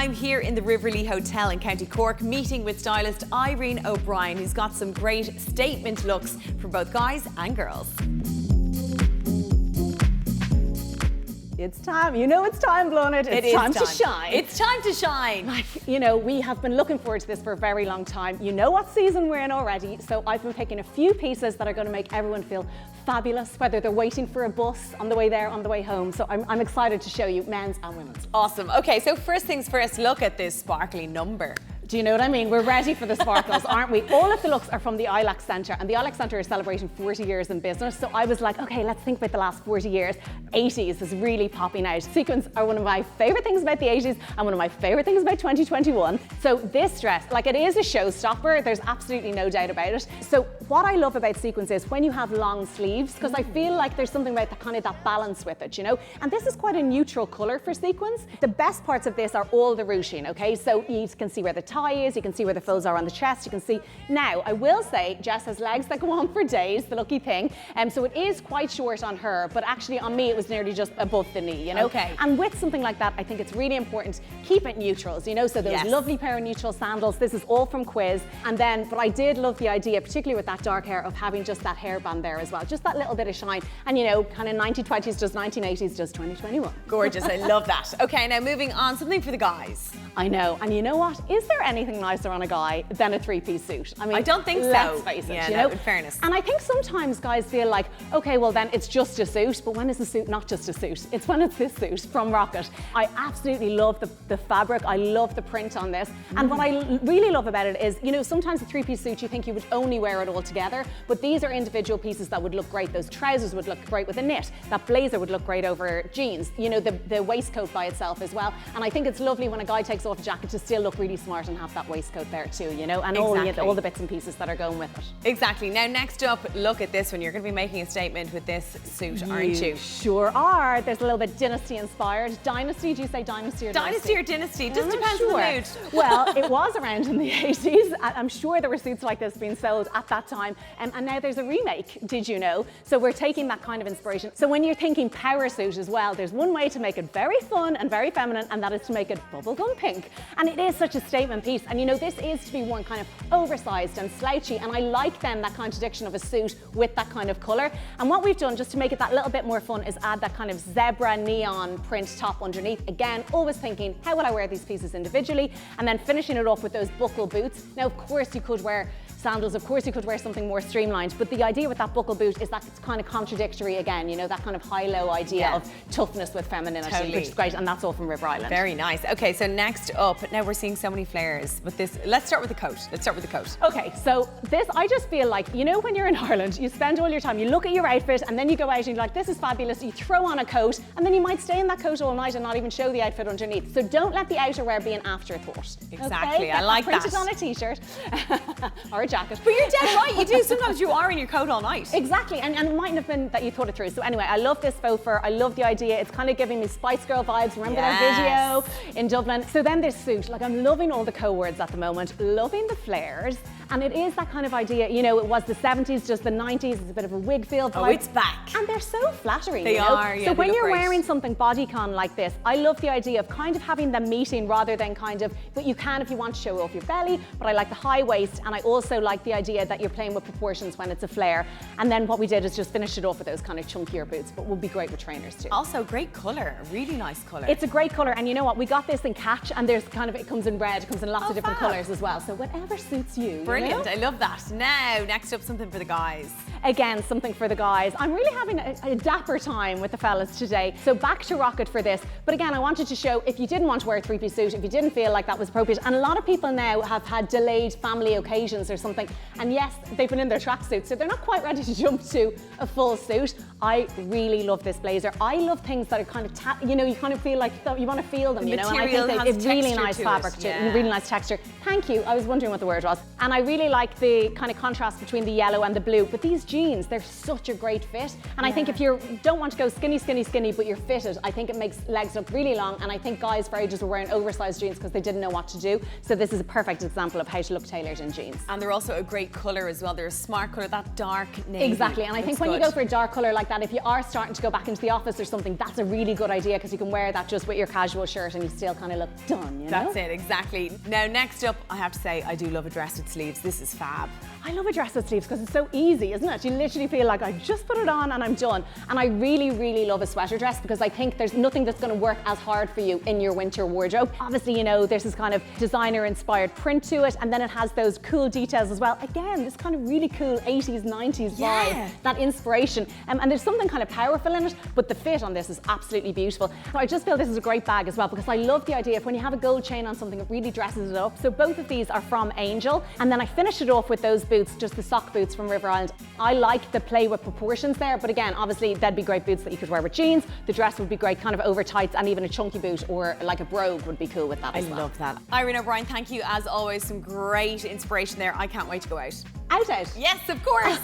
I'm here in the Riverlea Hotel in County Cork meeting with stylist Irene O'Brien, who's got some great statement looks for both guys and girls. It's time. You know it's time, Blunnett. It's time to shine. It's time to shine. Like, you know, we have been looking forward to this for a very long time. You know what season we're in already, so I've been picking a few pieces that are going to make everyone feel fabulous, whether they're waiting for a bus on the way there, on the way home. So I'm excited to show you men's and women's. Awesome. Okay, so first things first, look at this sparkly number. Do you know what I mean? We're ready for the sparkles, aren't we? All of the looks are from the ILAC Centre, and the ILAC Centre is celebrating 40 years in business. So I was like, okay, let's think about the last 40 years. 80s is really popping out. Sequins are one of my favourite things about the 80s and one of my favourite things about 2021. So this dress, like, it is a showstopper. There's absolutely no doubt about it. So what I love about sequins is when you have long sleeves, because I feel like there's something about that balance with it, you know? And this is quite a neutral colour for sequins. The best parts of this are all the ruching, okay? So you can see where the tie is, you can see where the folds are on the chest, you can see. Now, I will say, Jess has legs that go on for days, the lucky thing. So it is quite short on her, but actually on me it was nearly just above the knee, you know? Okay. And with something like that, I think it's really important, keep it neutrals, you know? So those lovely pair of neutral sandals, this is all from Quiz. And then, but I did love the idea, particularly with that dark hair, of having just that hairband there as well, just that little bit of shine. And you know, kind of 1920s does 1980s does 2021. Gorgeous, I love that. Okay, now moving on, something for the guys. I know, and you know what? Is there anything nicer on a guy than a three-piece suit? I mean, I don't think so. Let's face it, yeah, you know? In fairness. And I think sometimes guys feel like, okay, well then it's just a suit, but when is the suit not just a suit? It's when it's this suit from Rocket. I absolutely love the fabric, I love the print on this. And what I really love about it is, you know, sometimes a three-piece suit you think you would only wear it all together, but these are individual pieces that would look great. Those trousers would look great with a knit. That blazer would look great over jeans. You know, the waistcoat by itself as well. And I think it's lovely when a guy takes off a jacket to still look really smart and have that waistcoat there too, you know, and all the bits and pieces that are going with it. Exactly. Now next up, look at this one. You're going to be making a statement with this suit, aren't you? Sure are. There's a little bit dynasty inspired. Dynasty, do you say dynasty or dynasty? Dynasty or dynasty, just depends on the mood. Well, it was around in the 80s. I'm sure there were suits like this being sold at that time, and now there's a remake, did you know? So we're taking that kind of inspiration. So when you're thinking power suit as well, there's one way to make it very fun and very feminine, and that is to make it bubblegum pink. And it is such a statement piece, and you know, this is to be worn kind of oversized and slouchy, and I like then that contradiction of a suit with that kind of colour. And what we've done, just to make it that little bit more fun, is add that kind of zebra neon print top underneath. Again, always thinking, how would I wear these pieces individually? And then finishing it off with those buckle boots. Now, of course, you could wear sandals, of course you could wear something more streamlined, but the idea with that buckle boot is that it's kind of contradictory again, you know, that kind of high-low idea of toughness with femininity, which is great, and that's all from River Island. Very nice. Okay, so next up, now we're seeing so many flares with this. Let's start with the coat. Okay, so this, I just feel like, you know, when you're in Ireland, you spend all your time, you look at your outfit, and then you go out and you're like, this is fabulous, you throw on a coat, and then you might stay in that coat all night and not even show the outfit underneath. So don't let the outerwear be an afterthought. Exactly, okay? I like that. Print it on a t-shirt or a jacket. But you're dead right, you do. Sometimes you are in your coat all night. Exactly, and it mightn't have been that you thought it through. So anyway, I love this faux fur. I love the idea. It's kind of giving me Spice Girl vibes. Remember that video in Dublin? So then this suit, like, I'm loving all the co-words at the moment, loving the flares. And it is that kind of idea, you know, it was the 70s, just the 90s, it's a bit of a wig feel vibe. Oh, it's back. And they're so flattering, They you know? are, yeah. So when you're great. wearing something bodycon like this, I love the idea of kind of having them meeting rather than kind of, but you can if you want to show off your belly, but I like the high waist, and I also like the idea that you're playing with proportions when it's a flare. And then what we did is just finish it off with those kind of chunkier boots, but would be great with trainers too. Also, great colour, really nice colour. It's a great colour, and you know what? We got this in catch, and there's kind of, it comes in red, it comes in lots of different colours as well. So whatever suits you. Brilliant, You know? I love that. Now, next up, something for the guys. Again, something for the guys. I'm really having a dapper time with the fellas today. So back to Rocket for this. But again, I wanted to show, if you didn't want to wear a three-piece suit, if you didn't feel like that was appropriate, and a lot of people now have had delayed family occasions or something, and yes, they've been in their tracksuits, so they're not quite ready to jump to a full suit. I really love this blazer. I love things that are kind of, you know, you kind of feel like you want to feel them, you know, and I think it's really nice fabric too, and really nice texture. Thank you. I was wondering what the word was. And I really like the kind of contrast between the yellow and the blue. But these jeans, they're such a great fit. And I think if you don't want to go skinny, skinny, skinny, but you're fitted, I think it makes legs look really long. And I think guys for ages were wearing oversized jeans because they didn't know what to do. So this is a perfect example of how to look tailored in jeans. And they're also a great colour as well. They're a smart colour, that dark navy. Exactly, and I think when you go for a dark colour like that, if you are starting to go back into the office or something, that's a really good idea because you can wear that just with your casual shirt and you still kind of look done, you know? That's it, exactly. Now, next up, I have to say, I do love a dress with sleeves. This is fab. I love a dress with sleeves because it's so easy, isn't it? You literally feel like I just put it on and I'm done. And I really, really love a sweater dress because I think there's nothing that's going to work as hard for you in your winter wardrobe. Obviously, you know, there's this kind of designer-inspired print to it, and then it has those cool details as well. Again, this kind of really cool 80s, 90s vibe, that inspiration. And there's something kind of powerful in it, but the fit on this is absolutely beautiful. So I just feel this is a great bag as well because I love the idea of when you have a gold chain on something, it really dresses it up. So both of these are from Angel, and then I finished it off with those boots, just the sock boots from River Island. I like the play with proportions there, but again, obviously they'd be great boots that you could wear with jeans. The dress would be great kind of over tights, and even a chunky boot or like a brogue would be cool with that as well. I love that. Irene O'Brien, thank you as always. Some great inspiration there. I can't wait to go out. Out. Yes, of course.